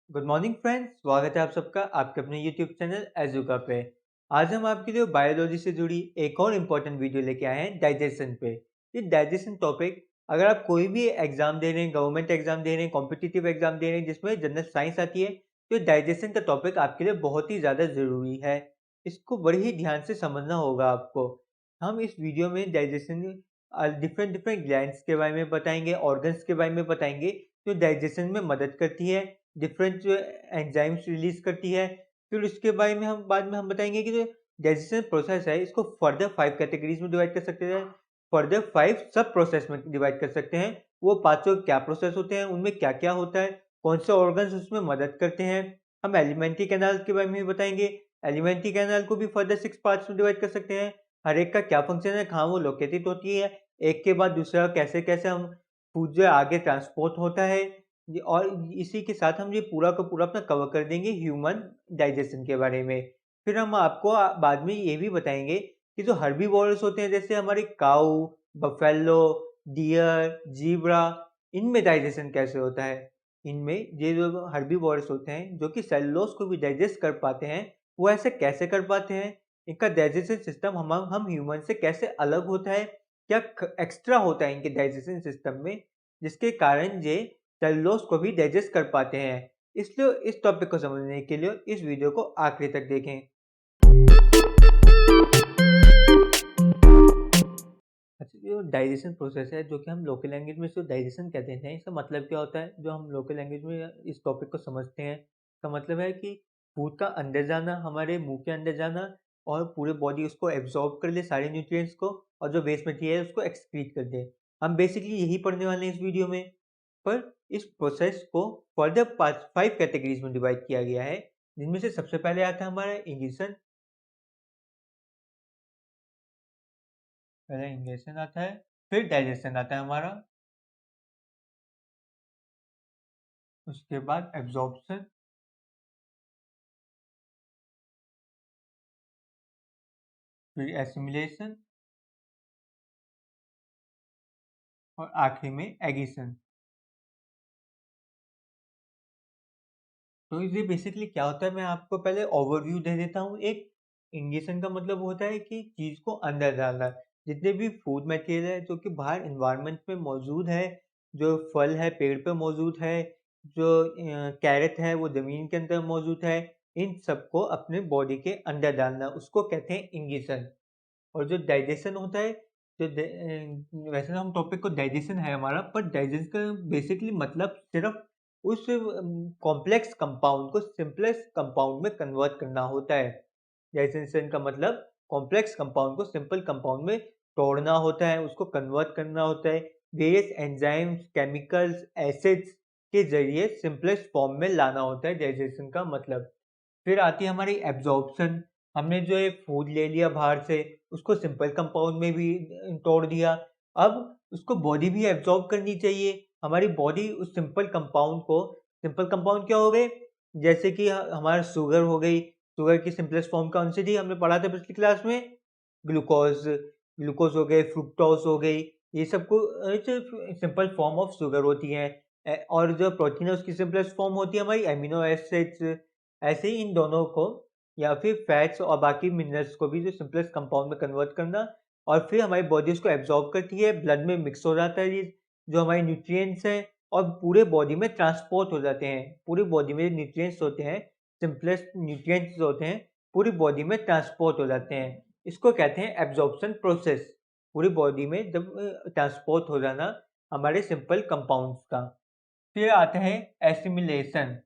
Good morning friends, स्वागत है आप सबका आपके अपने यूट्यूब चैनल एजुका पे। आज हम आपके लिए बायोलॉजी से जुड़ी एक और इम्पोर्टेंट वीडियो लेके आए हैं डाइजेशन पे। ये डाइजेशन टॉपिक अगर आप कोई भी एग्जाम दे रहे हैं, गवर्नमेंट एग्जाम दे रहे हैं, कॉम्पिटिटिव एग्जाम दे रहे हैं जिसमें जनरल साइंस आती है, तो डाइजेशन का टॉपिक आपके लिए बहुत ही ज़्यादा ज़रूरी है। इसको बड़े ही ध्यान से समझना होगा आपको। हम इस वीडियो में डाइजेशन डिफरेंट डिफरेंट ग्लैंड्स के बारे में बताएंगे, ऑर्गन्स के बारे में बताएंगे जो डाइजेशन में मदद करती है, डिफरेंट जो एंजाइम्स रिलीज करती है। फिर उसके बारे में हम बाद में हम बताएंगे कि जो डाइजेशन प्रोसेस है इसको फर्दर 5 कैटेगरीज में डिवाइड कर सकते हैं, फर्दर 5 सब प्रोसेस में डिवाइड कर सकते हैं। वो पांचों क्या प्रोसेस होते हैं, उनमें क्या क्या होता है, कौन से ऑर्गन्स उसमें मदद करते हैं। हम एलिमेंट्री कैनाल के बारे में भी बताएंगे। एलिमेंट्री कैनाल को भी फर्दर 6 पार्ट्स में डिवाइड कर सकते हैं। हर एक का क्या फंक्शन है, कहाँ वो लोकेटेड होती है, एक के बाद दूसरा कैसे कैसे हम फूड जो है आगे ट्रांसपोर्ट होता है। और इसी के साथ हम ये पूरा का पूरा अपना कवर कर देंगे ह्यूमन डाइजेशन के बारे में। फिर हम आपको बाद में ये भी बताएंगे कि जो हर्बीवोरस होते हैं जैसे हमारे काऊ, बफेलो, डियर, जीब्रा, इनमें डाइजेशन कैसे होता है। इनमें ये जो हर्बीवोरस होते हैं जो कि सेलुलोज को भी डाइजेस्ट कर पाते हैं, वो ऐसे कैसे कर पाते हैं, इनका डाइजेशन सिस्टम हम ह्यूमन से कैसे अलग होता है, क्या एक्स्ट्रा होता है इनके डाइजेशन सिस्टम में जिसके कारण ये सेलुलोज को भी डाइजेस्ट कर पाते हैं। इसलिए इस टॉपिक को समझने के लिए इस वीडियो को आखिरी तक देखें। अच्छा, जो डाइजेशन प्रोसेस है जो कि हम लोकल लैंग्वेज में इसको डाइजेशन कहते हैं, इसका मतलब क्या होता है? जो हम लोकल लैंग्वेज में इस टॉपिक को समझते हैं, इसका मतलब है कि फूड का अंदर जाना, हमारे मुंह के अंदर जाना और पूरे बॉडी उसको एब्जॉर्ब कर ले सारे न्यूट्रिएंट्स को, और जो वेस्ट मटेरियल है उसको एक्सक्रीट कर दे। हम बेसिकली यही पढ़ने वाले हैं इस वीडियो में। पर इस प्रोसेस को फर्दर 5 कैटेगरीज में डिवाइड किया गया है, जिनमें से सबसे पहले आता है हमारा इंगिशन। पहले इंगिशन आता है, फिर डाइजेशन आता है हमारा, उसके बाद एब्जॉर्प्शन, फिर एसिमिलेशन और आखिरी में एगिशन। तो ये बेसिकली क्या होता है, मैं आपको पहले ओवरव्यू दे देता हूँ। एक इंगिशन का मतलब होता है कि चीज को अंदर डालना। जितने भी फूड मटेरियल है जो कि बाहर इन्वायरमेंट में मौजूद है, जो फल है पेड़ पे मौजूद है, जो कैरेट है वो जमीन के अंदर मौजूद है, इन सबको अपने बॉडी के अंदर डालना, उसको कहते हैं इंगिशन। और जो डाइजेशन होता है, वैसे तो हम टॉपिक को डाइजेशन है हमारा, पर डाइजेशन का बेसिकली मतलब सिर्फ उस कॉम्प्लेक्स कंपाउंड को सिंपलेस्ट कंपाउंड में कन्वर्ट करना होता है। डाइजेशन का मतलब कॉम्प्लेक्स कंपाउंड को सिंपल कंपाउंड में तोड़ना होता है, उसको कन्वर्ट करना होता है, वेरियस एंजाइम्स, केमिकल्स, एसिड्स के जरिए सिंपलेस्ट फॉर्म में लाना होता है डाइजेशन का मतलब। फिर आती है हमारी एब्जॉर्प्शन। हमने जो ये फूड ले लिया बाहर से, उसको सिंपल कंपाउंड में भी तोड़ दिया। अब उसको बॉडी भी एब्जॉर्ब करनी चाहिए। हमारी बॉडी उस सिंपल कंपाउंड को, सिंपल कंपाउंड क्या हो गए, जैसे कि हमारा शुगर हो गई। शुगर की सिंपलेस्ट फॉर्म कौन सी थी, हमने पढ़ा था पिछली क्लास में, ग्लूकोज। ग्लूकोज हो गए, फ्रुक्टोज हो गई, ये सबको सिंपल फॉर्म ऑफ शुगर होती है। और जो प्रोटीन है उसकी सिंपलेस्ट फॉर्म होती है हमारी एमिनो एसिड्स। ऐसे ही इन दोनों को, या फिर फैट्स और बाकी मिनरल्स को भी जो सिंपलेस्ट कंपाउंड में कन्वर्ट करना, और फिर हमारी बॉडी उसको एब्जॉर्ब करती है, ब्लड में मिक्स हो जाता है ये जो हमारे न्यूट्रिएंट्स हैं, और पूरे बॉडी में ट्रांसपोर्ट हो जाते हैं। पूरी बॉडी में न्यूट्रिएंट्स होते हैं, सिंपलेस्ट न्यूट्रिएंट्स होते हैं, पूरी बॉडी में ट्रांसपोर्ट हो जाते हैं। इसको कहते हैं एब्जॉर्प्शन प्रोसेस। पूरी बॉडी में जब ट्रांसपोर्ट हो जाना हमारे सिंपल कंपाउंड्स का। फिर आते हैं एसिमिलेशन।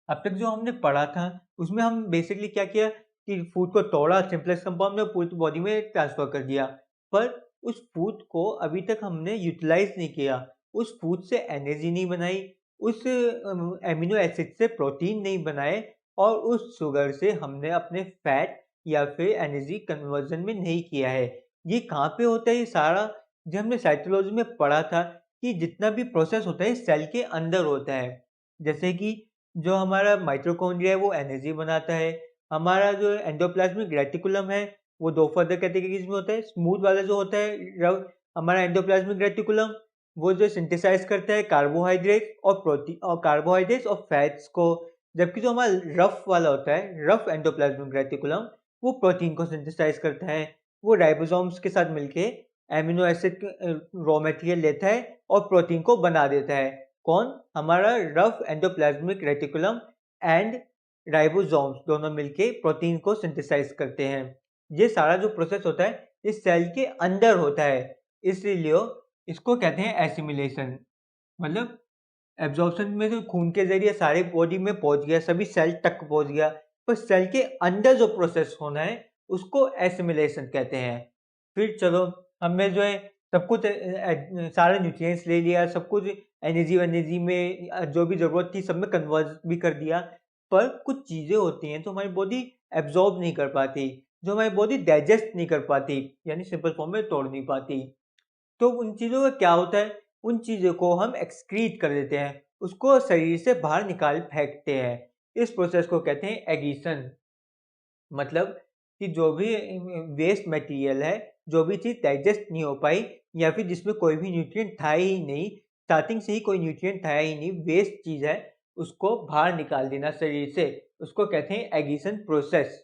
अब तक जो हमने पढ़ा था उसमें हम बेसिकली क्या किया कि फूड को तोड़ा, सिंपलेस्ट कंपाउंड में पूरी बॉडी में ट्रांसफर कर दिया। पर उस फूड को अभी तक हमने यूटिलाइज नहीं किया, उस फूड से एनर्जी नहीं बनाई, उस एमिनो एसिड से प्रोटीन नहीं बनाए, और उस शुगर से हमने अपने फैट या फिर एनर्जी कन्वर्जन में नहीं किया है। ये कहाँ पे होता है ये सारा? जो हमने साइकोलॉजी में पढ़ा था कि जितना भी प्रोसेस होता है सेल के अंदर होता है। जैसे कि जो हमारा माइटोकॉन्ड्रिया है वो एनर्जी बनाता है। हमारा जो एंडोप्लाज्मिक रेटिकुलम है वो 2 फर्दर कैटेगरीज में होता है। स्मूथ वाला जो होता है रव हमारा एंडोप्लाज्मिक रेटिकुलम, वो जो सिंथेसाइज करता है कार्बोहाइड्रेट और प्रोटीन और कार्बोहाइड्रेट्स और फैट्स को, जबकि जो हमारा रफ वाला होता है, रफ एंडोप्लाज्मिक रेटिकुलम, वो प्रोटीन को सिंथेसाइज करता है। वो राइबोसोम्स के साथ मिलके एमिनो एसिड रॉ मटेरियल लेता है और प्रोटीन को बना देता है। कौन? हमारा rough endoplasmic reticulum and ribosomes दोनों मिलके प्रोटीन को सिंथेसाइज करते हैं। ये सारा जो प्रोसेस होता है इस सेल के अंदर होता है, इसलिए इसको कहते हैं एसिमिलेशन। मतलब एब्जॉर्प्शन में जो खून के जरिए सारे बॉडी में पहुंच गया, सभी सेल तक पहुंच गया, पर सेल के अंदर जो प्रोसेस होना है उसको एसिमिलेशन कहते हैं। फिर चलो, हमने जो है सब कुछ सारे न्यूट्रिएंट्स ले लिया, सब कुछ एनर्जी एनर्जी में जो भी जरूरत थी सब में कन्वर्ट भी कर दिया, पर कुछ चीजें होती हैं जो हमारी बॉडी एब्जॉर्ब नहीं कर पाती, जो हमारी बॉडी डाइजेस्ट नहीं कर पाती, यानी सिंपल फॉर्म में तोड़ नहीं पाती। तो उन चीज़ों का क्या होता है, उन चीज़ों को हम एक्सक्रीट कर देते हैं, उसको शरीर से बाहर निकाल फेंकते हैं। इस प्रोसेस को कहते हैं एगिशन। मतलब कि जो भी वेस्ट मटेरियल है, जो भी चीज़ डाइजेस्ट नहीं हो पाई या फिर जिसमें कोई भी न्यूट्रिएंट था ही नहीं, स्टार्टिंग से ही कोई न्यूट्रिएंट था ही नहीं, वेस्ट चीज़ है, उसको बाहर निकाल देना शरीर से, उसको कहते हैं एगिशन प्रोसेस।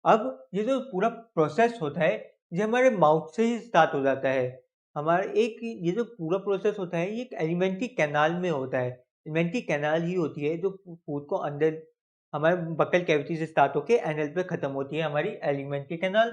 अब ये जो पूरा प्रोसेस होता है, ये हमारे माउथ से ही स्टार्ट हो जाता है। हमारा एक ये जो पूरा प्रोसेस होता है, ये एक एलिमेंट्री कैनाल में होता है। एलिमेंट्री कैनाल ही होती है जो फूड को अंदर हमारे बक्कल कैविटी से स्टार्ट होके एनल पे खत्म होती है हमारी एलिमेंट्री कैनाल।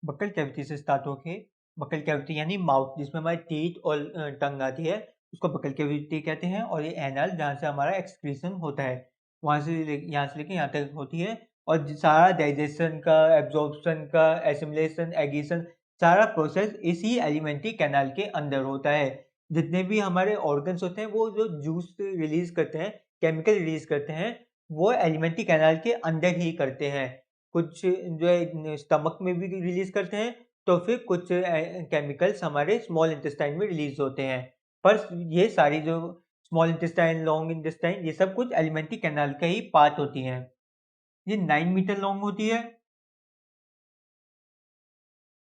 बक्कल कैविटी से स्टार्ट होके, बक्कल कैविटी यानी माउथ जिसमें हमारी टीथ और टंग आती है, उसको बक्कल कैविटी कहते हैं। और ये एनल जहाँ से हमारा एक्सक्रीशन होता है, वहाँ से यहाँ से लेके यहाँ तक होती है। और सारा डाइजेशन का, एब्जॉर्प्शन का, एसिमिलेशन, एगिशन, सारा प्रोसेस इसी एलिमेंट्री कैनाल के अंदर होता है। जितने भी हमारे ऑर्गन्स होते हैं वो जो जूस रिलीज करते हैं, केमिकल रिलीज करते हैं, वो एलिमेंट्री कैनाल के अंदर ही करते हैं। कुछ जो है स्टमक में भी रिलीज करते हैं, तो फिर कुछ केमिकल्स हमारे स्मॉल इंटेस्टाइन में रिलीज होते हैं। पर ये सारी जो स्मॉल इंटेस्टाइन, लॉन्ग इंटेस्टाइन, ये सब कुछ एलिमेंट्री कैनाल का ही पार्ट होती हैं। ये 9 मीटर लॉन्ग होती है।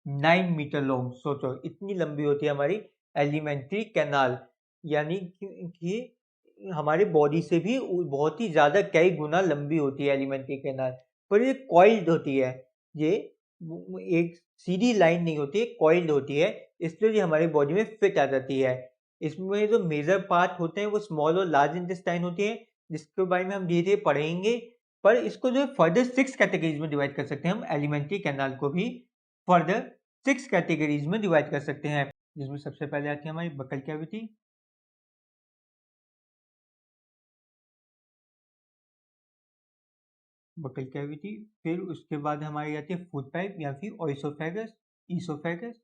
9 मीटर लॉन्ग, सोचो इतनी लंबी होती है हमारी एलिमेंट्री कैनाल। यानी कि हमारी बॉडी से भी बहुत ही ज्यादा कई गुना लंबी होती है एलिमेंट्री कैनाल। पर ये कॉइल्ड होती है। ये एक सीधी लाइन नहीं होती है, कॉइल्ड होती है, इसलिए ये हमारी बॉडी में फिट आ जाती है। इसमें जो मेजर पार्ट होते हैं वो स्मॉल और लार्ज इंटेस्टाइन होती है, जिसके बारे में हम धीरे धीरे पढ़ेंगे। पर इसको जो फर्दर 6 कैटेगरीज में डिवाइड कर सकते हैं हम एलिमेंट्री कैनाल को भी फर्दर 6 कैटेगरीज में डिवाइड कर सकते हैं, जिसमें सबसे पहले आती है हमारी बकल कैविटी। बकल कैविटी, फिर उसके बाद हमारी आती है फूड पाइप या फिर ओइसोफेगस, ईसोफेगस।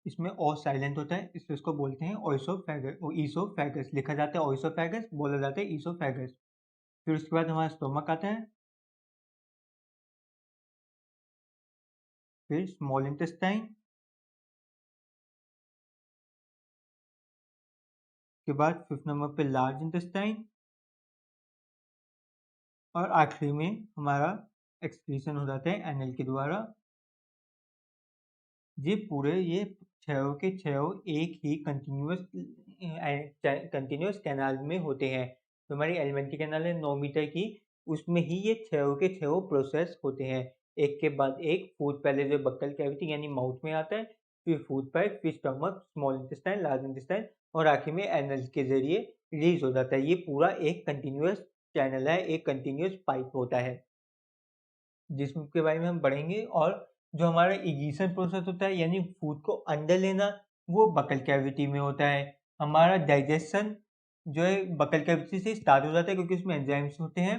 इसमें ओ साइलेंट होता है, इसलिए उसको बोलते हैं ओइसोफेगस, ईसोफेगस लिखा जाता है ओइसोफेगस, बोला जाता है ईसोफेगस। फिर उसके बाद हमारा स्टोमक आता है, फिर स्मॉल इंटेस्टाइन के बाद फिफ्थ नंबर पे लार्ज इंटेस्टाइन, और आखिरी में हमारा एक्सक्रीशन हो जाता है एनएल के द्वारा। ये छहों के छहों एक ही कंटिन्यूअस कैनाल में होते हैं। तो हमारी एलिमेंट्री कैनाल है 9 मीटर की, उसमें ही ये छहों के छहों प्रोसेस होते हैं, एक के बाद एक। फूड पहले जो बक्कल कैविटी यानी माउथ में आता है, फिर फूड पाइप, फिर stomach, small intestine, large intestine, और आखिर में एनल के जरिए रिलीज हो जाता है। ये पूरा एक कंटिन्यूअस चैनल है, एक कंटिन्यूअस पाइप होता है, जिसके बारे में हम पढ़ेंगे। और जो हमारा इग्निशन प्रोसेस होता है यानी फूड को अंदर लेना, वो बकल कैविटी में होता है। हमारा डाइजेशन जो है बकल कैविटी से स्टार्ट हो जाता है, क्योंकि उसमें एंजाइम्स होते हैं।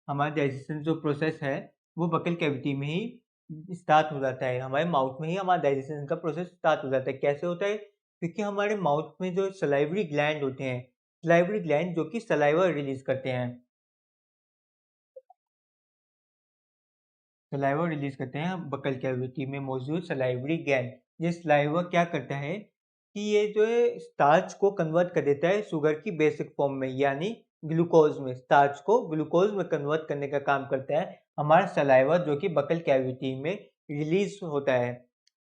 हमारा डाइजेशन जो प्रोसेस है वो बकल कैविटी में ही स्टार्ट हो जाता है, हमारे माउथ में ही हमारा डाइजेशन का प्रोसेस स्टार्ट हो जाता है। कैसे होता है? क्योंकि हमारे माउथ में जो सलाइवरी ग्लैंड होते हैं, सलाइवरी ग्लैंड जो कि सलाइवा रिलीज करते हैं, सलाइवा रिलीज करते हैं बकल कैविटी में मौजूद सलाइवरी ग्लैंड। ये सलाइवा क्या करता है कि ये जो है स्टार्च को कन्वर्ट कर देता है शुगर की बेसिक फॉर्म में, यानी ग्लूकोज में। स्टार्च को ग्लूकोज में कन्वर्ट करने का काम करता है हमारा सलाइवा, जो कि बकल कैविटी में रिलीज होता है।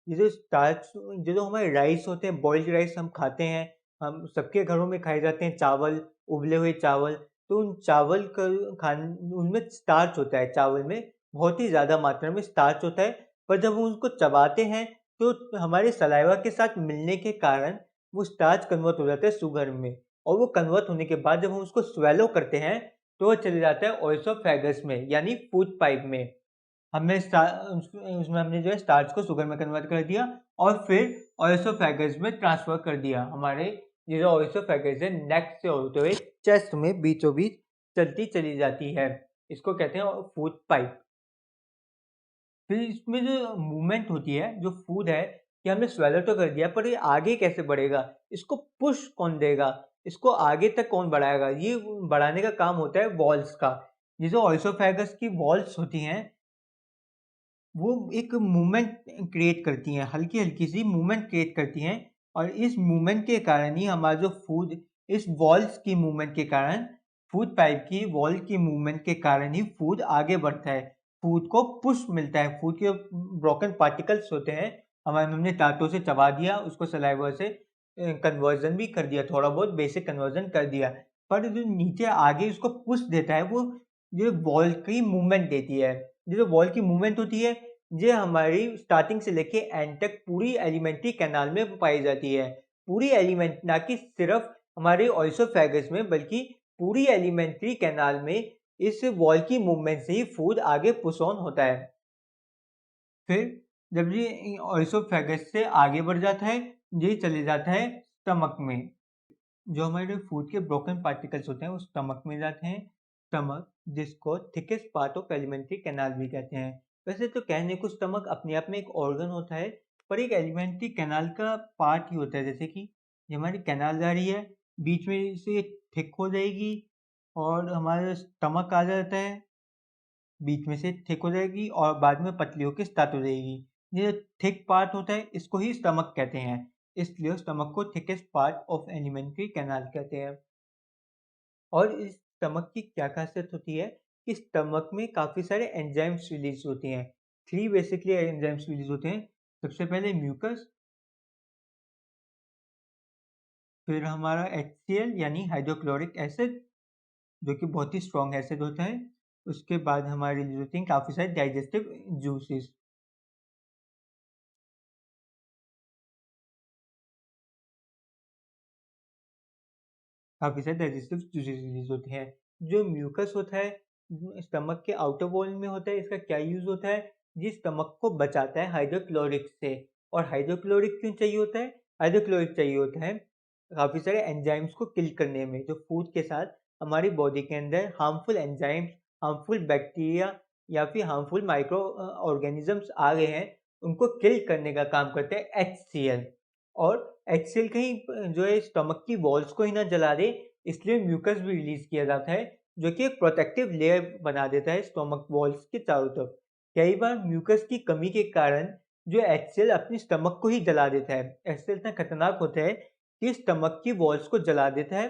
ये जो स्टार्च, जो हमारे राइस होते हैं, बॉइल्ड राइस हम खाते हैं, हम सबके घरों में खाए जाते हैं चावल, उबले हुए चावल। तो उन चावल का खान उनमें स्टार्च होता है, चावल में बहुत ही ज़्यादा मात्रा में स्टार्च होता है। पर जब हम उसको चबाते हैं तो हमारे सलाइवा के साथ मिलने के कारण वो स्टार्च कन्वर्ट हो जाता है शुगर में, और वो कन्वर्ट होने के बाद जब हम उसको स्वेलो करते हैं तो वो चले जाता है ओएसोफेगस में, यानी फूड पाइप में। हमने उसमें हमने जो है स्टार्च को शुगर में कन्वर्ट कर दिया और फिर ओएसोफेगस में ट्रांसफर कर दिया। हमारे ये जो ओएसोफेगस है नेक से होते हुए चेस्ट में बीचों बीच चलती चली जाती है। इसको कहते हैं फूड पाइप। फिर इसमें जो मूवमेंट होती है, जो फूड है, कि हमने स्वेलो तो कर दिया, पर ये आगे कैसे बढ़ेगा, इसको पुश कौन देगा, इसको आगे तक कौन बढ़ाएगा? ये बढ़ाने का काम होता है वॉल्स का। ये जो ओएसोफेगस की वॉल्स होती हैं, वो एक मूवमेंट क्रिएट करती हैं, हल्की-हल्की सी मूवमेंट क्रिएट करती हैं, और इस मूवमेंट के कारण ही हमारा जो फूड, इस वॉल्स की मूवमेंट के कारण, फूड पाइप की वॉल की मूवमेंट के कारण ही फूड आगे बढ़ता है। फूड को पुश मिलता है, फूड के ब्रोकन पार्टिकल्स होते हैं, हमारे हमने दाँतों से चबा दिया, उसको सलाइवा से कन्वर्जन भी कर दिया, थोड़ा बहुत बेसिक कन्वर्जन कर दिया। पर जो नीचे आगे उसको पुश देता है, वो ये वॉल की मूवमेंट देती है। ये जो वॉल की मूवमेंट होती है, ये हमारी स्टार्टिंग से लेके एंड तक पूरी एलिमेंट्री कैनाल में पाई जाती है। पूरी एलिमेंट, ना कि सिर्फ हमारे ओएसोफेगस में, बल्कि पूरी एलिमेंट्री कैनाल में इस वॉल की मूवमेंट से ही फूड आगे पुश ऑन होता है। फिर जब ये ओएसोफेगस से आगे बढ़ जाता है, ये चले जाता है स्टमक में। जो हमारे फूड के ब्रोकन पार्टिकल्स होते हैं वो स्टमक में जाते हैं। स्टमक, जिसको thickest part of alimentary canal भी कहते हैं। वैसे तो कहने को स्टमक अपने आप में एक ऑर्गन होता है, पर एक एलिमेंट्री कैनाल का पार्ट ही होता है। जैसे कि ये हमारी कैनाल जा रही है, बीच में से थिक हो जाएगी और हमारा स्टमक आ जाता है, बीच में से थिक हो जाएगी और बाद में पतली होकर स्टार्ट हो जाएगी। ये जो थिक पार्ट होता है इसको ही स्टमक कहते हैं, इसलिए स्टमक को thickest part of alimentary canal कहते हैं। और इस स्टमक की क्या खासियत होती है कि स्टमक में काफ़ी सारे एंजाइम्स रिलीज होते हैं। 3 बेसिकली एंजाइम्स रिलीज होते हैं। सबसे पहले म्यूकस, फिर हमारा HCl यानी हाइड्रोक्लोरिक एसिड, जो कि बहुत ही स्ट्रॉन्ग एसिड होता है। उसके बाद हमारे रिलीज होते हैं काफ़ी सारे डाइजेस्टिव जूसेस। काफ़ी सारे डाइजेस्टिव जूसेस रिलीज होते हैं। जो म्यूकस होता है, स्टमक के आउटर वॉल में होता है। इसका क्या यूज़ होता है? ये स्टमक को बचाता है हाइड्रोक्लोरिक से। और हाइड्रोक्लोरिक क्यों चाहिए होता है? हाइड्रोक्लोरिक चाहिए होता है काफ़ी सारे एंजाइम्स को किल करने में, जो फूड के साथ हमारी बॉडी के अंदर हार्मफुल एंजाइम्स, हार्मफुल बैक्टीरिया या फिर हार्मफुल माइक्रो ऑर्गेनिजम्स आ गए हैं, उनको किल करने का काम करता है HCl। और HCl कहीं जो है स्टमक की वॉल्स को ही ना जला दे, इसलिए म्यूकस भी रिलीज किया जाता है, जो कि एक प्रोटेक्टिव लेयर बना देता है स्टमक वॉल्स के चारों तरफ। कई बार म्यूकस की कमी के कारण जो HCl अपनी स्टमक को ही जला देता है। HCl इतना खतरनाक होता है कि स्टमक की वॉल्स को जला देता है,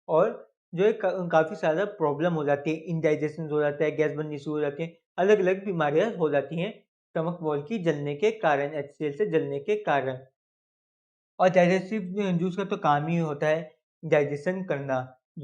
और जो है काफ़ी ज़्यादा प्रॉब्लम हो जाती है, इंडाइजेशन हो जाता है, गैस बननी शुरू हो जाती है, अलग अलग बीमारियां हो जाती हैं स्टमक वॉल की जलने के कारण, HCl से जलने के कारण। और डाइजेस्टिव जूस का तो काम ही होता है डाइजेशन करना,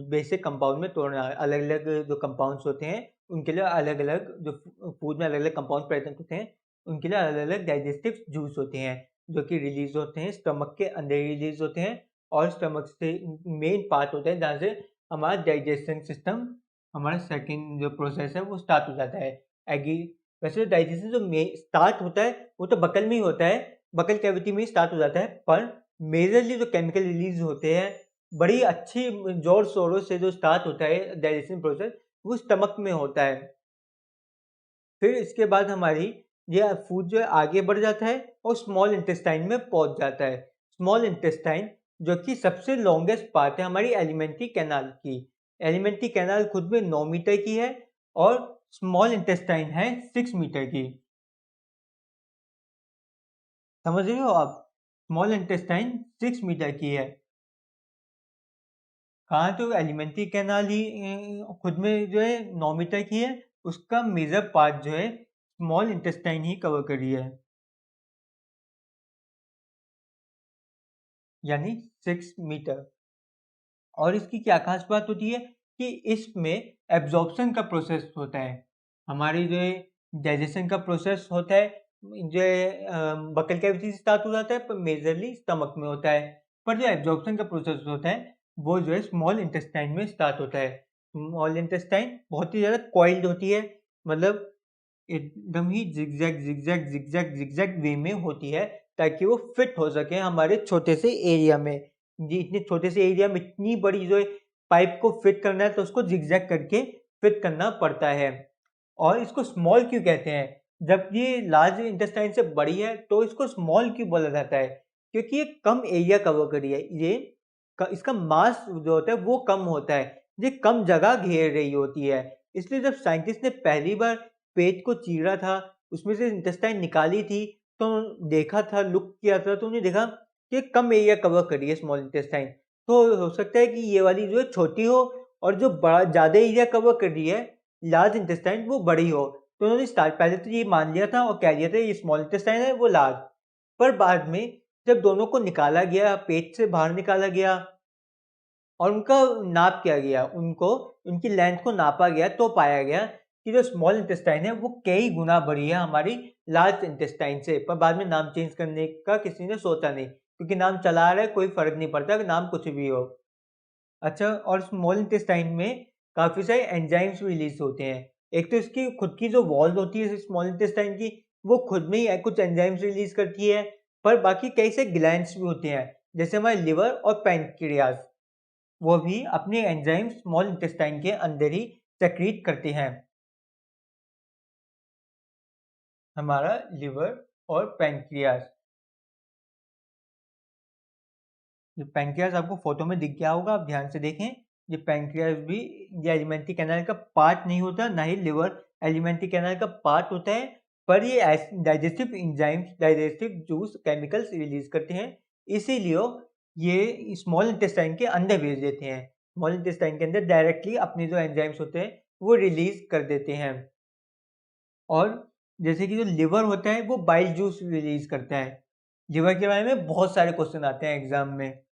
बेसिक कंपाउंड में तोड़ना। अलग-अलग जो कंपाउंड्स होते हैं, उनके लिए अलग-अलग, जो फूड में अलग-अलग कंपाउंड प्रेज़ेंट होते हैं, उनके लिए अलग-अलग डाइजेस्टिव जूस होते हैं, जो कि रिलीज़ होते हैं स्टमक के अंदर ही रिलीज़ होते हैं। और स्टमक से मेन पार्ट होता है जहाँ से हमारा डाइजेशन सिस्टम, हमारा सेकंड जो प्रोसेस है वो स्टार्ट हो जाता है। एगी वैसे डाइजेशन जो स्टार्ट होता है वो तो बकल में ही होता है, बकल कैविटी में ही स्टार्ट हो जाता है, पर मेजरली जो केमिकल रिलीज होते हैं बड़ी अच्छी जोर शोरों से जो स्टार्ट होता है डाइजेशन प्रोसेस, वो स्टमक में होता है। फिर इसके बाद हमारी ये फूड जो है आगे बढ़ जाता है और स्मॉल इंटेस्टाइन में पहुंच जाता है। स्मॉल इंटेस्टाइन, जो कि सबसे लॉन्गेस्ट पार्ट है हमारी एलिमेंट्री कैनाल की। एलिमेंट्री कैनाल खुद में 9 मीटर की है और स्मॉल इंटेस्टाइन है 6 मीटर की। समझ रहे हो आप? स्मॉल इंटेस्टाइन 6 मीटर की है। कहा तो एलिमेंट्री कैनाल ही खुद में जो है 9 मीटर की है, उसका मेजर पार्ट जो है स्मॉल इंटेस्टाइन ही कवर कर रही है, यानी 6 मीटर। और इसकी क्या खास बात होती है कि इसमें एब्जॉर्प्शन का प्रोसेस होता है। हमारी जो है डाइजेशन का प्रोसेस होता है, जो है बकल कैविटी से स्टार्ट हो जाता है, पर मेजरली स्टमक में होता है। पर जो एब्जॉर्प्शन का प्रोसेस होता है वो जो है स्मॉल इंटेस्टाइन में स्टार्ट होता है। स्मॉल इंटेस्टाइन बहुत ही ज़्यादा कॉइल्ड होती है, मतलब एकदम ही जिगजैग जिगजैग जिगजैग जिगजैग वे में होती है, ताकि वो फिट हो सके हमारे छोटे से एरिया में। जी, इतने छोटे से एरिया में इतनी बड़ी जो है पाइप को फिट करना है तो उसको जिगजैग करके फिट करना पड़ता है। और इसको स्मॉल क्यों कहते हैं? जब ये लार्ज इंटेस्टाइन से बड़ी है तो इसको स्मॉल क्यों बोला जाता है? क्योंकि ये कम एरिया कवर कर रही है। ये इसका मास जो होता है वो कम होता है, ये कम जगह घेर रही होती है। इसलिए जब साइंटिस्ट ने पहली बार पेट को चीरा था, उसमें से इंटेस्टाइन निकाली थी, तो देखा था, लुक किया था, तो उन्हें देखा कि कम एरिया कवर कर रही है स्मॉल इंटेस्टाइन। तो हो सकता है कि ये वाली जो है छोटी हो, और जो बड़ा ज़्यादा एरिया कवर कर रही है लार्ज इंटेस्टाइन वो बड़ी हो। तो उन्होंने स्टार्ट पहले तो ये मान लिया था और कह दिया था ये स्मॉल इंटेस्टाइन है, वो लार्ज। पर बाद में जब दोनों को निकाला गया, पेट से बाहर निकाला गया और उनका नाप किया गया, उनको उनकी लेंथ को नापा गया, तो पाया गया कि जो स्मॉल इंटेस्टाइन है वो कई गुना बड़ी है हमारी लार्ज इंटेस्टाइन से। पर बाद में नाम चेंज करने का किसी ने सोचा नहीं, क्योंकि नाम चला आ रहा है, कोई फर्क नहीं पड़ता कि नाम कुछ भी हो। अच्छा, और स्मॉल इंटेस्टाइन में काफ़ी सारे एंजाइम्स रिलीज होते हैं। एक तो इसकी खुद की जो वॉल होती है स्मॉल इंटेस्टाइन की, वो खुद में ही कुछ एंजाइम्स रिलीज करती है। पर बाकी कई से ग्लैंड्स भी होते हैं, जैसे हमारे लिवर और पैनक्रियाज, वो भी अपने एंजाइम स्मॉल इंटेस्टाइन के अंदर ही सेक्रीट करते हैं। हमारा लिवर और पैनक्रियाज, ये पैनक्रियाज आपको फोटो में दिख गया होगा, आप ध्यान से देखें। ये पैनक्रियाज भी ये एलिमेंट्री कैनाल का पार्ट नहीं होता, ना ही लिवर एलिमेंट्री कैनाल का पार्ट होता है। पर ये digestive enzymes, digestive juice chemicals release करते हैं, इसीलिए ये स्मॉल इंटेस्टाइन के अंदर भेज देते हैं। स्मॉल इंटेस्टाइन के अंदर डायरेक्टली अपने जो एंजाइम्स होते हैं वो रिलीज कर देते हैं। और जैसे कि जो लिवर होता है वो बाइल जूस रिलीज करता है। लिवर के बारे में बहुत सारे क्वेश्चन आते हैं एग्जाम में।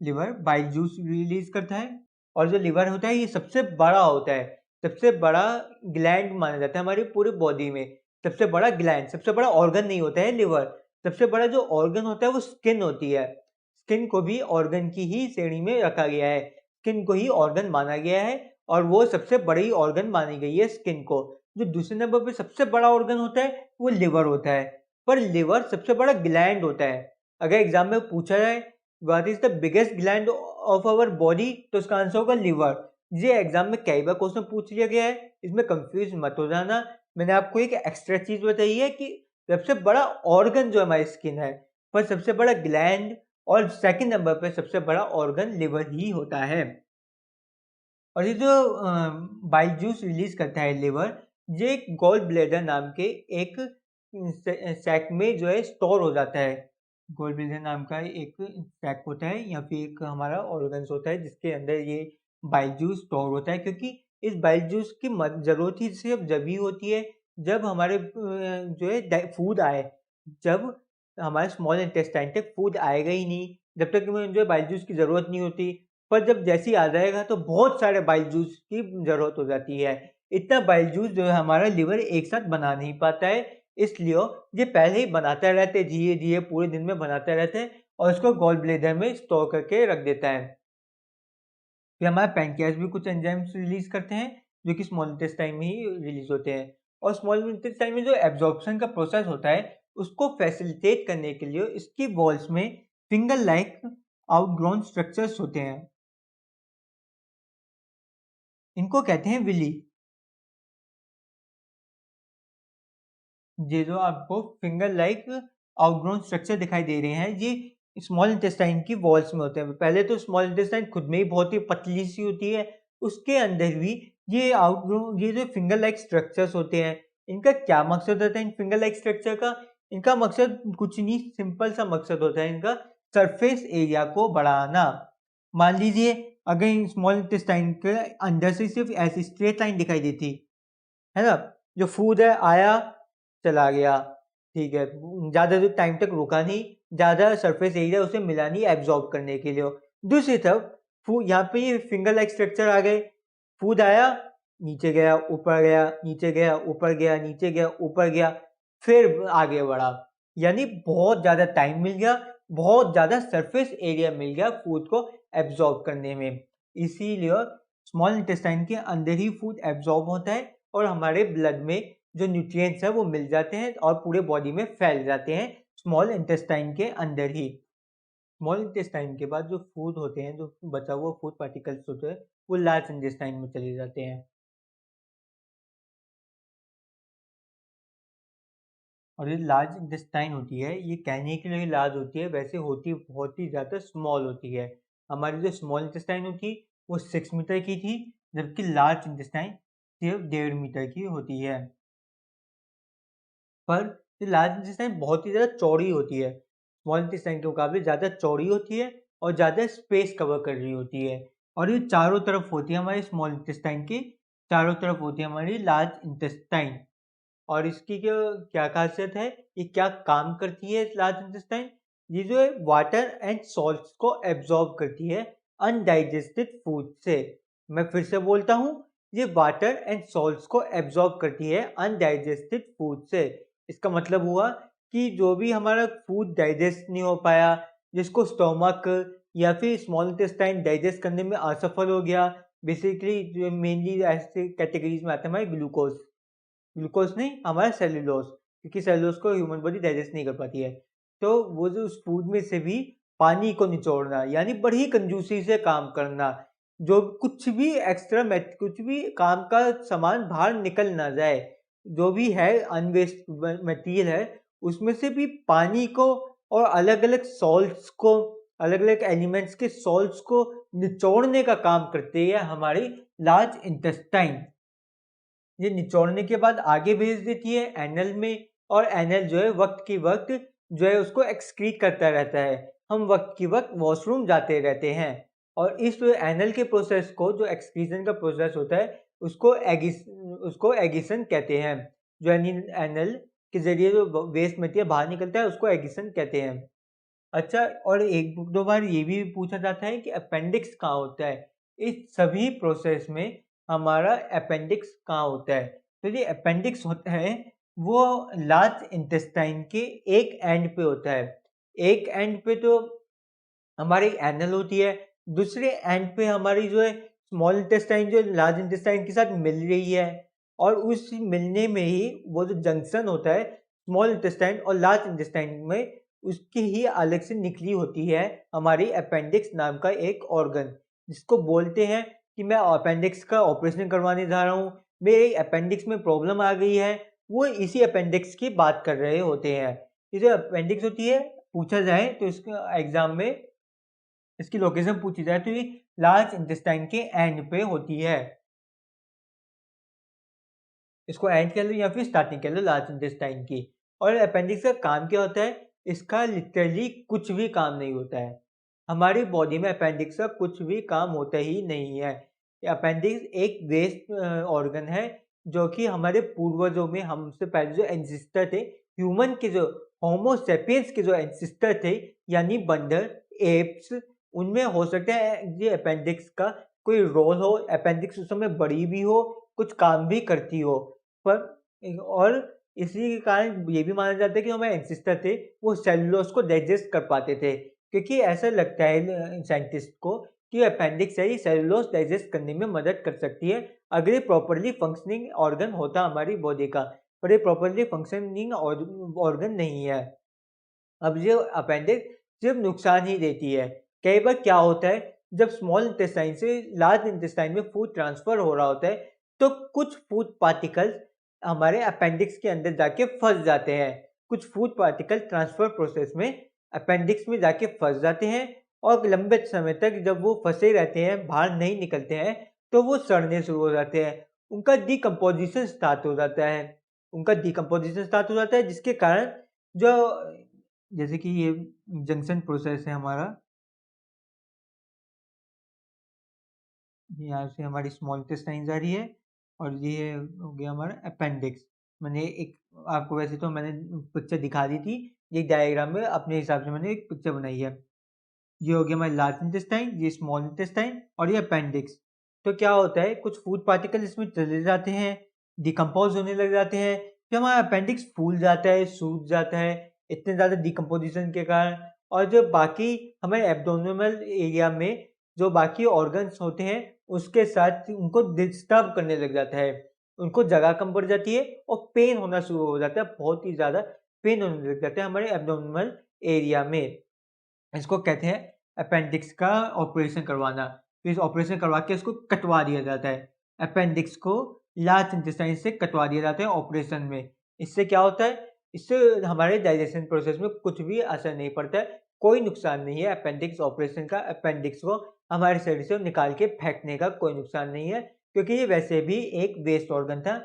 लिवर बाइल जूस रिलीज करता है, और जो लिवर होता है ये सबसे बड़ा होता है, सबसे बड़ा ग्लैंड माना जाता है हमारी पूरी बॉडी में। सबसे बड़ा ग्लैंड, सबसे बड़ा ऑर्गन नहीं होता है लिवर। सबसे बड़ा जो ऑर्गन होता है वो स्किन होती है। स्किन को भी ऑर्गन की ही श्रेणी में रखा गया है, स्किन को ही ऑर्गन माना गया है, और वो सबसे बड़ी ऑर्गन मानी गई है स्किन को। जो दूसरे नंबर पे सबसे बड़ा ऑर्गन होता है वो लिवर होता है, पर लिवर सबसे बड़ा ग्लैंड होता है। अगर एग्जाम में पूछा जाए what is the biggest gland of our body, तो उसका आंसर होगा लिवर। ये एग्जाम में कई बार क्वेश्चन पूछ लिया गया है, इसमें कंफ्यूज मत हो जाना। मैंने आपको एक एक्स्ट्रा चीज बताई है कि सबसे बड़ा ऑर्गन जो हमारी स्किन है, पर सबसे बड़ा ग्लैंड और सेकंड नंबर पे सबसे बड़ा ऑर्गन लिवर ही होता है। और ये जो बाइल जूस रिलीज करता है लिवर, ये एक गॉल ब्लैडर नाम के एक सैक में जो है स्टोर हो जाता है। गॉल ब्लैडर नाम का एक सैक होता है, या फिर एक हमारा ऑर्गन्स होता है जिसके अंदर ये बाइल जूस स्टोर होता है। क्योंकि इस बाइल जूस की जरूरत ही सिर्फ जब ही होती है जब हमारे जो है फूड आए। जब हमारे स्मॉल इंटेस्टाइन तक फूड आएगा ही नहीं, जब तक हमें जो है बाइल जूस की जरूरत नहीं होती। पर जब जैसे ही आ जाएगा तो बहुत सारे बाइल जूस की ज़रूरत हो जाती है। इतना बाइल जूस जो है हमारा लिवर एक साथ बना नहीं पाता है, इसलिए ये पहले ही बनाता रहता है, धीरे-धीरे पूरे दिन में बनाता रहता है और उसको गॉल ब्लैडर में स्टोर करके रख देता है। फिर हमारा पैनक्रियाज भी कुछ एंजाइम्स रिलीज़ करते हैं, जो कि स्मॉल इंटेस्टाइन में ही रिलीज़ होते हैं। और स्मॉल इंटेस्टाइन में जो एब्ज़ॉर्प्शन का प्रोसेस होता है, उसको फैसिलिटेट करने के लिए इसकी वॉल्स में फिंगर लाइक आउटग्रोन स्ट्रक्चर्स होते हैं। इनको कहते हैं विली। ये जो आपको फिंगर लाइक आउटग्रोन स्ट्रक्चर दिखाई दे रहे हैं, ये स्मॉल इंटेस्टाइन की वॉल्स में होते हैं। पहले तो स्मॉल इंटेस्टाइन खुद में ही बहुत ही पतली सी होती है, उसके अंदर भी ये आउटग्रोन, ये जो फिंगर लाइक स्ट्रक्चर्स होते हैं, इनका क्या मकसद होता है इन फिंगर लाइक स्ट्रक्चर का? इनका मकसद कुछ नहीं, सिंपल सा मकसद होता है इनका, सरफेस एरिया को बढ़ाना। मान लीजिए अगर स्मॉल इंटेस्टाइन के अंदर से सिर्फ ऐसी स्ट्रेट लाइन दिखाई देती है ना, जो फूड है आया चला गया, ठीक है, ज़्यादा टाइम तक रुका नहीं, ज़्यादा सरफेस एरिया उसे मिला नहीं एब्जॉर्ब करने के लिए। दूसरी तरफ फूड, यहाँ पे ये फिंगर लाइक स्ट्रक्चर आ गए, फूड आया, नीचे गया, ऊपर गया, नीचे गया, ऊपर गया, नीचे गया, ऊपर गया, फिर आगे बढ़ा, यानी बहुत ज़्यादा टाइम मिल गया, बहुत ज़्यादा सरफेस एरिया मिल गया फूड को एब्जॉर्ब करने में। इसीलिए स्मॉल इंटेस्टाइन के अंदर ही फूड एब्जॉर्ब होता है और हमारे ब्लड में जो न्यूट्रिएंट्स हैं वो मिल जाते हैं और पूरे बॉडी में फैल जाते हैं स्मॉल इंटेस्टाइन के अंदर ही। स्मॉल इंटेस्टाइन के बाद जो फूड होते हैं, जो बचा हुआ फूड पार्टिकल्स होते हैं, वो लार्ज इंटेस्टाइन में चले जाते हैं। और ये लार्ज इंटेस्टाइन होती है, ये कहने के लिए लार्ज होती है, वैसे होती बहुत ही ज़्यादा स्मॉल होती है। हमारी जो स्मॉल इंटेस्टाइन होती है वो 6 मीटर की थी, जबकि लार्ज इंटेस्टाइन सिर्फ 1.5 मीटर की होती है। पर ये लार्ज इंटेस्टाइन बहुत ही ज़्यादा चौड़ी होती है, स्मॉल इंटेस्टाइन के मुकाबले ज़्यादा चौड़ी होती है और ज़्यादा स्पेस कवर कर रही होती है। और ये चारों तरफ होती है हमारी स्मॉल इंटेस्टाइन की, चारों तरफ होती है हमारी लार्ज इंटेस्टाइन। और इसकी जो क्या खासियत है, ये क्या काम करती है लार्ज इंटेस्टाइन, ये जो है वाटर एंड सॉल्ट्स को एब्जॉर्ब करती है अनडाइजेस्टेड फूड से। मैं फिर से बोलता हूँ, ये वाटर एंड सॉल्ट्स को एब्जॉर्ब करती है अनडाइजेस्टेड फूड से। इसका मतलब हुआ कि जो भी हमारा फूड डाइजेस्ट नहीं हो पाया, जिसको स्टोमक या फिर स्मॉल इंटेस्टाइन डाइजेस्ट करने में असफल हो गया, बेसिकली जो मेनली ऐसे कैटेगरीज में आते हैं हमारे ग्लूकोज, ग्लूकोज नहीं, हमारा सेल्यूलोज, क्योंकि सेल्यूलोज को ह्यूमन बॉडी डाइजेस्ट नहीं कर पाती है। तो वो जो उस फूड में से भी पानी को निचोड़ना, यानी बड़ी कंजूसी से काम करना, जो कुछ भी एक्स्ट्रा कुछ भी काम का सामान बाहर निकल ना जाए, जो भी है अनवेस्ट मटेरियल है, उसमें से भी पानी को और अलग अलग सॉल्ट्स को, अलग अलग एलिमेंट्स के सॉल्ट्स को निचोड़ने का काम करती है हमारी लार्ज इंटेस्टाइन। ये निचोड़ने के बाद आगे भेज देती है एनल में, और एनल जो है वक्त की वक्त जो है उसको एक्सक्रीट करता रहता है। हम वक्त की वक्त वॉशरूम जाते रहते हैं और इस एनल के प्रोसेस को, जो एक्सक्रीजन का प्रोसेस होता है, उसको एगिशन कहते हैं। जो एनल के जरिए जो वेस्ट मटेरियल बाहर निकलता है उसको एगिशन कहते हैं। अच्छा, और एक दो बार ये भी पूछा जाता है कि अपेंडिक्स कहाँ होता है। इस सभी प्रोसेस में हमारा अपेंडिक्स कहाँ होता है? तो ये अपेंडिक्स होता है वो लार्ज इंटेस्टाइन के एक एंड पे होता है। एक एंड पे तो हमारी एनल होती है, दूसरे एंड पे हमारी जो है स्मॉल इंटेस्टाइन जो लार्ज इंटेस्टाइन के साथ मिल रही है, और उस मिलने में ही वो जो जंक्शन होता है स्मॉल इंटेस्टाइन और लार्ज इंटेस्टाइन में, उसकी ही अलग से निकली होती है हमारी अपेंडिक्स नाम का एक ऑर्गन, जिसको बोलते हैं कि मैं अपेंडिक्स का ऑपरेशन करवाने जा रहा हूँ, मेरे अपेंडिक्स में प्रॉब्लम आ गई है। वो इसी अपेंडिक्स की बात कर रहे होते हैं। ये जो अपेंडिक्स होती है, पूछा जाए तो इसका एग्जाम में इसकी लोकेशन पूछी जाए तो ये लार्ज इंटेस्टाइन के एंड पे होती है। इसको एंड कह लो या फिर स्टार्टिंग कह लो लार्ज इंटेस्टाइन की। और अपेंडिक्स का काम क्या होता है? इसका लिटरली कुछ भी काम नहीं होता है। हमारी बॉडी में अपेंडिक्स का कुछ भी काम होता ही नहीं है। अपेंडिक्स एक वेस्ट ऑर्गन है, जो कि हमारे पूर्वजों में, हमसे पहले जो एंसिस्टर थे, ह्यूमन के जो होमो सेपियंस के जो एंसिस्टर थे, यानी बंदर, एप्स, उनमें हो सकता है ये अपेंडिक्स का कोई रोल हो, अपेंडिक्स उस समय बड़ी भी हो, कुछ काम भी करती हो। पर और इसी के कारण ये भी माना जाता है कि हमारे एंसेस्टर थे, वो सेलुलोज को डाइजेस्ट कर पाते थे, क्योंकि ऐसा लगता है साइंटिस्ट को कि अपेंडिक्स है ये सेलुलोज डाइजेस्ट करने में मदद कर सकती है, अगर ये प्रॉपरली फंक्शनिंग ऑर्गन होता हमारी बॉडी का। पर ये प्रॉपरली फंक्शनिंग ऑर्गन नहीं है। अब ये अपेंडिक्स सिर्फ नुकसान ही देती है। कई बार क्या होता है, जब स्मॉल इंटेस्टाइन से लार्ज इंटेस्टाइन में फूड ट्रांसफर हो रहा होता है, तो कुछ फूड पार्टिकल्स हमारे अपेंडिक्स के अंदर जाके फंस जाते हैं। कुछ फूड पार्टिकल ट्रांसफर प्रोसेस में अपेंडिक्स में जाके फंस जाते हैं, और लंबे समय तक जब वो फंसे रहते हैं, बाहर नहीं निकलते हैं, तो वो सड़ने शुरू हो जाते हैं, उनका डिकम्पोजिशन स्टार्ट हो जाता है। उनका डिकम्पोजिशन स्टार्ट हो जाता है, जिसके कारण जो जैसे कि ये जंक्शन प्रोसेस है हमारा, यहाँ से हमारी स्मॉल इंटेस्टाइन जा रही है और ये हो गया हमारा अपेंडिक्स। मैंने एक आपको वैसे तो मैंने पिक्चर दिखा दी थी, ये डायग्राम में अपने हिसाब से मैंने एक पिक्चर बनाई है। ये हो गया हमारा लार्ज इंटेस्टाइन, ये स्मॉल इंटेस्टाइन और ये अपेंडिक्स। तो क्या होता है, कुछ फूड पार्टिकल इसमें चले जाते हैं, डिकम्पोज होने लग जाते हैं, फिर हमारा अपेंडिक्स फूल जाता है, सूज जाता है इतने ज़्यादा डिकम्पोजिशन के कारण। और जो बाकी हमारे एब्डोमिनल एरिया में जो बाकी ऑर्गन्स होते हैं, उसके साथ उनको डिस्टर्ब करने लग जाता है, उनको जगह कम पड़ जाती है और पेन होना शुरू हो जाता है, बहुत ही ज़्यादा पेन होने लग जाता है हमारे एब्डोमिनल एरिया में। इसको कहते हैं अपेंडिक्स का ऑपरेशन करवाना। फिर इस ऑपरेशन करवा के इसको कटवा दिया जाता है। अपेंडिक्स को लार्ज इंटेस्टाइन से कटवा दिया जाता है ऑपरेशन में। इससे क्या होता है? इससे हमारे डाइजेशन प्रोसेस में कुछ भी असर नहीं पड़ता है, कोई नुकसान नहीं है अपेंडिक्स ऑपरेशन का। अपेंडिक्स को हमारे शरीर से निकाल के फेंकने का कोई नुकसान नहीं है, क्योंकि ये वैसे भी एक वेस्ट ऑर्गन था।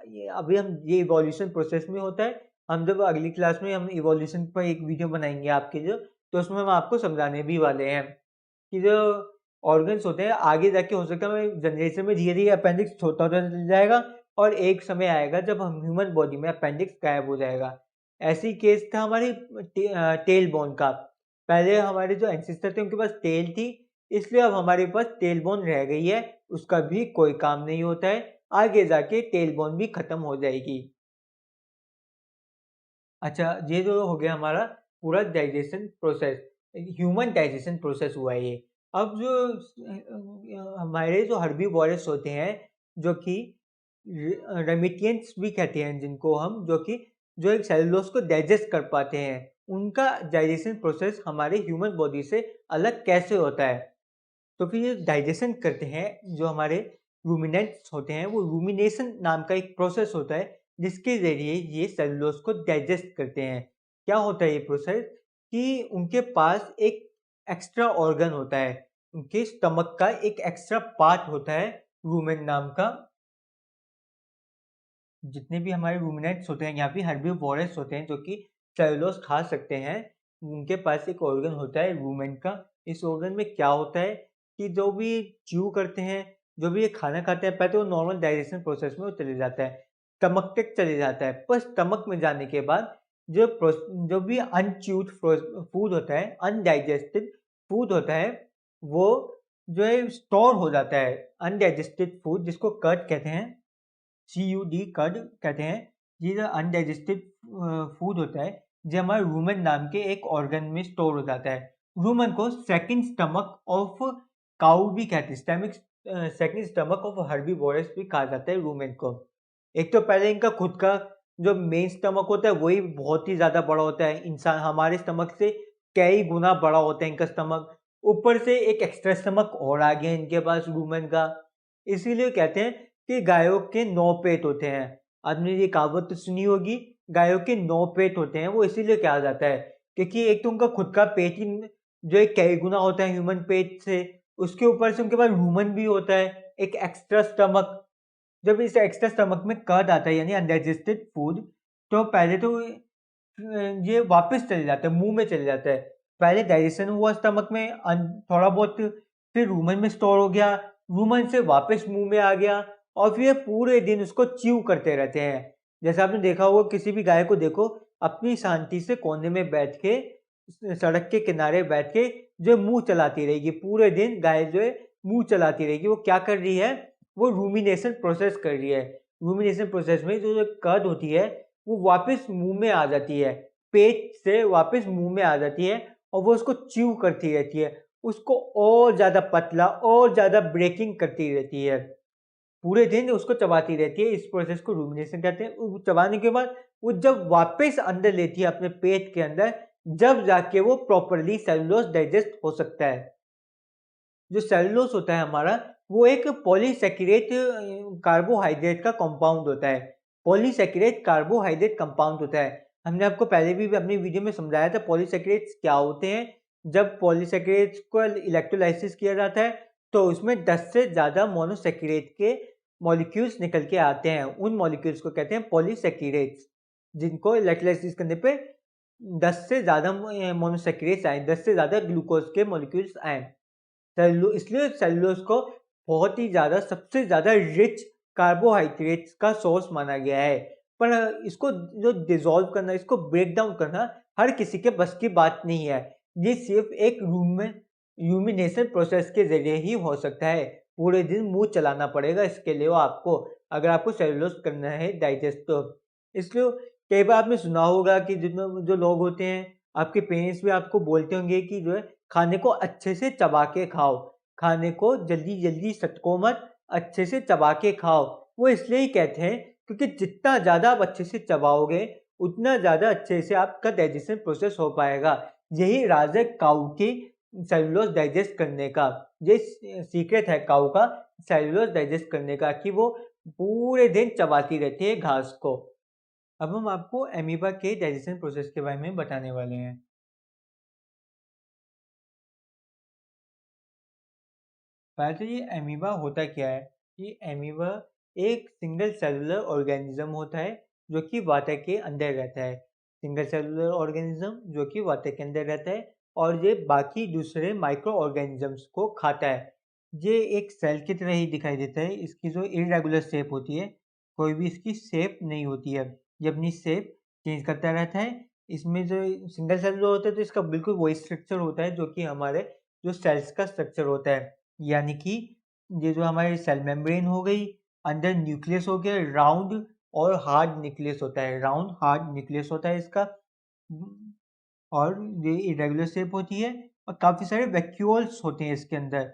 ये अभी हम ये इवोल्यूशन प्रोसेस में होता है। हम जब अगली क्लास में हम इवोल्यूशन पर एक वीडियो बनाएंगे आपके लिए, तो उसमें हम आपको समझाने भी वाले हैं कि जो ऑर्गन्स होते हैं आगे जाके हो सकता है जनरेशन में धीरे धीरे अपेंडिक्स छोटा होता चल जाएगा और एक समय आएगा जब हम ह्यूमन बॉडी में अपेंडिक्स गायब हो जाएगा। ऐसी केस था हमारी टेल बोन का। पहले हमारे जो एंसेस्टर थे उनके पास टेल थी, इसलिए अब हमारे पास टेल बोन रह गई है, उसका भी कोई काम नहीं होता है, आगे जाके टेल बोन भी खत्म हो जाएगी। अच्छा, ये जो हो गया हमारा पूरा digestion process, human digestion process हुआ है ये। अब जो हमारे जो हर्बीवोरस होते हैं, जो कि रेमिटेंट्स भी कहते हैं जिनको हम, जो कि जो एक सेलुलोज को डाइजेस्ट कर पाते हैं, उनका डाइजेशन प्रोसेस हमारे ह्यूमन बॉडी से अलग कैसे होता है? तो फिर ये डाइजेशन करते हैं जो हमारे रूमिनेंट्स होते हैं, वो रूमिनेशन नाम का एक प्रोसेस होता है, जिसके ज़रिए ये सेलुलोज को डाइजेस्ट करते हैं। क्या होता है ये प्रोसेस कि उनके पास एक एक्स्ट्रा ऑर्गन होता है, उनके स्टमक का एक एक्स्ट्रा पार्ट होता है रूमेन नाम का। जितने भी हमारे रूमिनेंट्स होते हैं या फिर हर्बीवोरस होते हैं जो कि सेलुलोज खा सकते हैं, उनके पास एक ऑर्गन होता है रूमेन का। इस ऑर्गन में क्या होता है कि जो भी च्यू करते हैं, जो भी ये खाना खाते हैं, पहले तो नॉर्मल डाइजेशन प्रोसेस में वो चले जाता है, स्टमक तक चले जाता है, पर स्टमक में जाने के बाद जो भी अनच्यूड फूड होता है, अनडाइजेस्टेड फूड होता है, वो जो है स्टोर हो जाता है। अनडाइजेस्टेड फूड जिसको कर्ड कहते हैं, CUD कर्ड कहते हैं, ये जो अनडाइजेस्टेड फूड होता है, जो हमारे रूमेन नाम के एक ऑर्गन में स्टोर हो जाता है। रूमेन को सेकंड स्टमक ऑफ काउ भी कहते हैं, सेकंड स्टमक ऑफ हर्बीवोरस भी कहा जाता है रूमेन को। एक तो पहले इनका खुद का जो मेन स्टमक होता है वही बहुत ही ज़्यादा बड़ा होता है, इंसान हमारे स्टमक से कई गुना बड़ा होता है इनका स्टमक। ऊपर से एक एक्स्ट्रा स्टमक और आ गया इनके पास रूमेन का। इसीलिए कहते हैं कि गायों के 9 पेट होते हैं। आपने ये कहावत तो सुनी होगी, गायों के 9 पेट होते हैं, वो इसीलिए कहा जाता है क्योंकि एक तो उनका खुद का पेट ही जो है कई गुना होता है ह्यूमन पेट से, उसके ऊपर से उनके पास रूमेन भी होता है, एक एक्स्ट्रा स्टमक। जब इस एक्स्ट्रा स्टमक में कर्ड आता है यानी अनडाइजेस्टेड फूड, तो पहले तो ये वापस चले जाता है, मुँह में चले जाता है। पहले डाइजेशन हुआ स्टमक में थोड़ा बहुत, फिर रूमेन में स्टोर हो गया, रूमेन से वापस मुँह में आ गया और फिर ये पूरे दिन उसको च्यू करते रहते हैं। जैसे आपने देखा होगा किसी भी गाय को देखो, अपनी शांति से कोने में बैठ के, सड़क के किनारे बैठ के जो मुँह चलाती रहेगी, पूरे दिन गाय जो है मुँह चलाती रहेगी। वो क्या कर रही है? वो रूमिनेशन प्रोसेस कर रही है। रूमिनेशन प्रोसेस में जो कर्ड होती है, वो वापस मुँह में आ जाती है, पेट से वापस मुँह में आ जाती है और वो उसको च्यू करती रहती है, उसको और ज़्यादा पतला और ज़्यादा ब्रेकिंग करती रहती है। पूरे दिन उसको चबाती रहती है, इस प्रोसेस को रूमिनेशन कहते हैं। चबाने के बाद वो जब वापस अंदर लेती है अपने पेट के अंदर, जब जाके वो प्रॉपर्ली सेलुलोज डाइजेस्ट हो सकता है। जो सेलुलोज होता है हमारा, वो एक पॉलीसैकेराइड कार्बोहाइड्रेट का कंपाउंड होता है। पॉलीसैकेराइड कार्बोहाइड्रेट कंपाउंड होता है। हमने आपको पहले भी अपनी वीडियो में समझाया था पॉलीसैकेराइड्स क्या होते हैं। जब पॉलीसैकेराइड्स को इलेक्ट्रोलाइसिस किया जाता है, तो उसमें 10 से ज़्यादा मोनोसैकेराइड के मॉलिक्यूल्स निकल के आते हैं, उन मॉलिक्यूल्स को कहते हैं पॉलीसैकेराइड्स, जिनको इलेक्ट्रोलाइसिस करने पे 10 से ज़्यादा मोनोसैकेराइड्स आए, 10 से ज़्यादा ग्लूकोज के मॉलिक्यूल्स आए। इसलिए सेलुलोज को बहुत ही ज़्यादा सबसे ज़्यादा रिच कार्बोहाइड्रेट्स का सोर्स माना गया है। पर इसको जो डिसॉल्व करना, इसको ब्रेक डाउन करना हर किसी के बस की बात नहीं है। ये सिर्फ एक रूमिनेशन प्रोसेस के ज़रिए ही हो सकता है। पूरे दिन मुँह चलाना पड़ेगा इसके लिए आपको, अगर आपको सेलुलोज करना है डाइजेस्ट तो। इसलिए कई बार आपने सुना होगा कि जिनमें जो लोग होते हैं, आपके पेरेंट्स भी आपको बोलते होंगे कि जो है खाने को अच्छे से चबा के खाओ, खाने को जल्दी-जल्दी सटको मत, अच्छे से चबा के खाओ। वो इसलिए ही कहते हैं क्योंकि जितना ज़्यादा आप अच्छे से चबाओगे, उतना ज़्यादा अच्छे से आपका डाइजेशन प्रोसेस हो पाएगा। यही राज है काऊ की सेलुलोज डाइजेस्ट करने का। ये सीक्रेट है काऊ का सेलुलोज डाइजेस्ट करने का कि वो पूरे दिन चबाती रहती है घास को। अब हम आपको अमीबा के डाइजेशन प्रोसेस के बारे में बताने वाले हैं। पहले तो ये अमीबा होता क्या है? ये अमीबा एक सिंगल सेलुलर ऑर्गेनिज्म होता है जो कि वाटर के अंदर रहता है। सिंगल सेलुलर ऑर्गेनिज्म जो कि वाटर के अंदर रहता है और ये बाकी दूसरे माइक्रो ऑर्गेनिजम्स को खाता है। ये एक सेल की तरह ही दिखाई देता है। इसकी जो इर्रेगुलर शेप होती है, कोई भी इसकी शेप नहीं होती है। ये अपनी शेप चेंज करता रहता है। इसमें जो सिंगल सेलुलर होता है तो इसका बिल्कुल वही स्ट्रक्चर होता है जो कि हमारे जो सेल्स का स्ट्रक्चर होता है। यानी कि ये जो हमारी सेल मेम्ब्रेन हो गई, अंदर न्यूक्लियस हो गया राउंड और हार्ड न्यूक्लियस होता है, राउंड हार्ड न्यूक्लियस होता है इसका। और ये इरेगुलर शेप होती है और काफ़ी सारे वैक्यूल्स होते हैं इसके अंदर।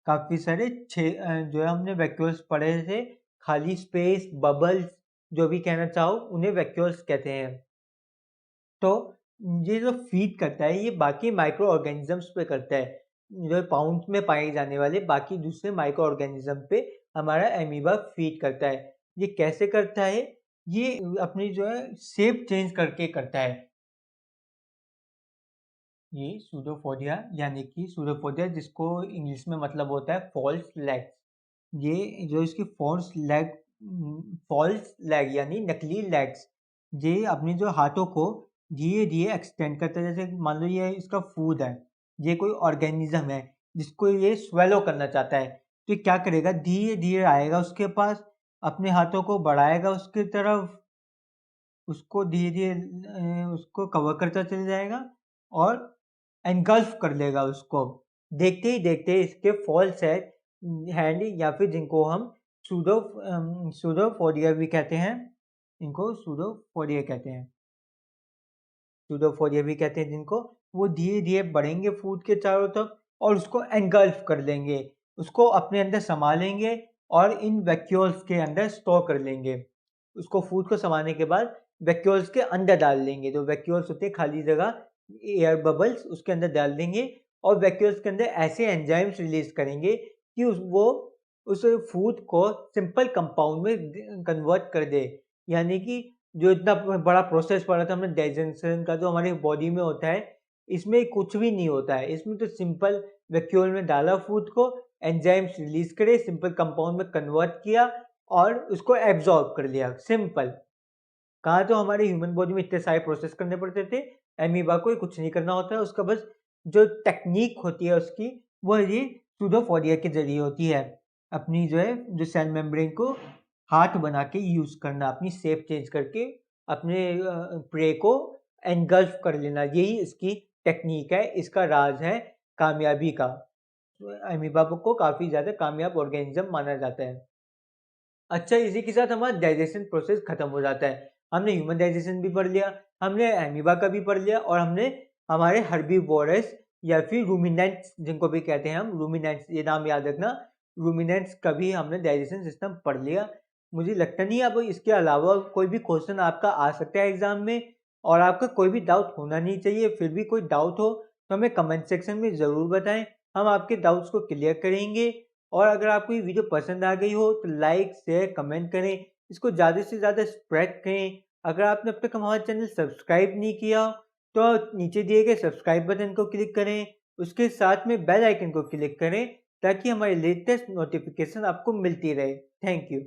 काफ़ी सारे जो है हमने वैक्यूल्स पढ़े थे, खाली स्पेस, बबल्स, जो भी कहना चाहो उन्हें वैक्यूल्स कहते हैं। तो ये जो फीड करता है ये बाकी माइक्रो ऑर्गेनिजम्स पे करता है। जो पाउंड में पाए जाने वाले बाकी दूसरे माइक्रो ऑर्गेनिज्म पे हमारा अमीबा फीड करता है। ये कैसे करता है? ये अपनी जो है शेप चेंज करके करता है। ये सूडोपोडिया यानी कि सूडोपोडिया जिसको इंग्लिश में मतलब होता है फॉल्स लेग्स। ये जो इसकी फॉल्स लेग यानी नकली लेग्स, ये अपने जो हाथों को धीरे-धीरे एक्सटेंड करता है। जैसे मान लो ये इसका फूड है, ये कोई ऑर्गेनिज़्म है जिसको ये स्वेलो करना चाहता है, तो ये क्या करेगा धीरे-धीरे आएगा उसके पास, अपने हाथों को बढ़ाएगा उसकी तरफ, उसको धीरे-धीरे उसको कवर करता चला जाएगा और एनगल्फ कर लेगा उसको। देखते ही देखते इसके फॉल्स हैंड या फिर जिनको हम सूडोपोडिया भी कहते हैं, इनको सूडोपोडिया कहते हैं। सूडोपोडिया भी कहते हैं जिनको, वो धीरे-धीरे बढ़ेंगे फूड के चारों तरफ और उसको एनगल्फ कर लेंगे। उसको अपने अंदर समा लेंगे और इन वैक्यूल्स के अंदर स्टोर कर लेंगे। उसको फूड को समाने के बाद वैक्यूल्स के अंदर डाल देंगे। जो वैक्यूल्स होते हैं खाली जगह, एयर बबल्स उसके अंदर डाल देंगे और वैक्यूल्स के अंदर ऐसे एंजाइम्स रिलीज़ करेंगे कि वो उस फूड को सिंपल कंपाउंड में कन्वर्ट कर दे। यानी कि जो इतना बड़ा प्रोसेस पड़ा था हमने डाइजेशन का जो हमारी बॉडी में होता है, इसमें कुछ भी नहीं होता है। इसमें तो सिंपल वैक्यूल में डाला फूड को, एंजाइम्स रिलीज़ करे, सिंपल कंपाउंड में कन्वर्ट किया और उसको एब्ज़ॉर्ब कर लिया, सिंपल। कहाँ तो हमारे ह्यूमन बॉडी में इतने सारे प्रोसेस करने पड़ते थे, एमीबा को कुछ नहीं करना होता है, उसका बस जो टेक्नीक होती है उसकी, वो ये सूडोपोडिया के ज़रिए होती है। अपनी जो है, जो सेल मेम्ब्रेन को हाथ बना के यूज़ करना, अपनी शेप चेंज करके अपने प्रे को एनगल्फ कर लेना, यही इसकी टेक्नीक है, इसका राज है कामयाबी का। अमीबा को काफ़ी ज़्यादा कामयाब ऑर्गेनिज़्म माना जाता है। अच्छा, इसी के साथ हमारा डाइजेशन प्रोसेस खत्म हो जाता है। हमने ह्यूमन डाइजेशन भी पढ़ लिया, हमने अमीबा का भी पढ़ लिया और हमने हमारे हर्बीवोरस या फिर रूमिनेंट्स जिनको भी कहते हैं हम, रूमिनेंट्स ये नाम याद रखना, रूमिनेंट्स का भी हमने डाइजेशन सिस्टम पढ़ लिया। मुझे लगता नहीं अब इसके अलावा कोई भी क्वेश्चन आपका आ सकता है एग्ज़ाम में और आपका कोई भी डाउट होना नहीं चाहिए। फिर भी कोई डाउट हो तो हमें कमेंट सेक्शन में ज़रूर बताएँ, हम आपके डाउट्स को क्लियर करेंगे। और अगर आपको ये वीडियो पसंद आ गई हो तो लाइक, शेयर, कमेंट करें, इसको ज़्यादा से ज़्यादा स्प्रेड करें। अगर आपने अब तक हमारा चैनल सब्सक्राइब नहीं किया हो, तो नीचे दिए गए सब्सक्राइब बटन को क्लिक करें, उसके साथ में बेल आइकन को क्लिक करें ताकि हमारी लेटेस्ट नोटिफिकेशन आपको मिलती रहे। Thank you.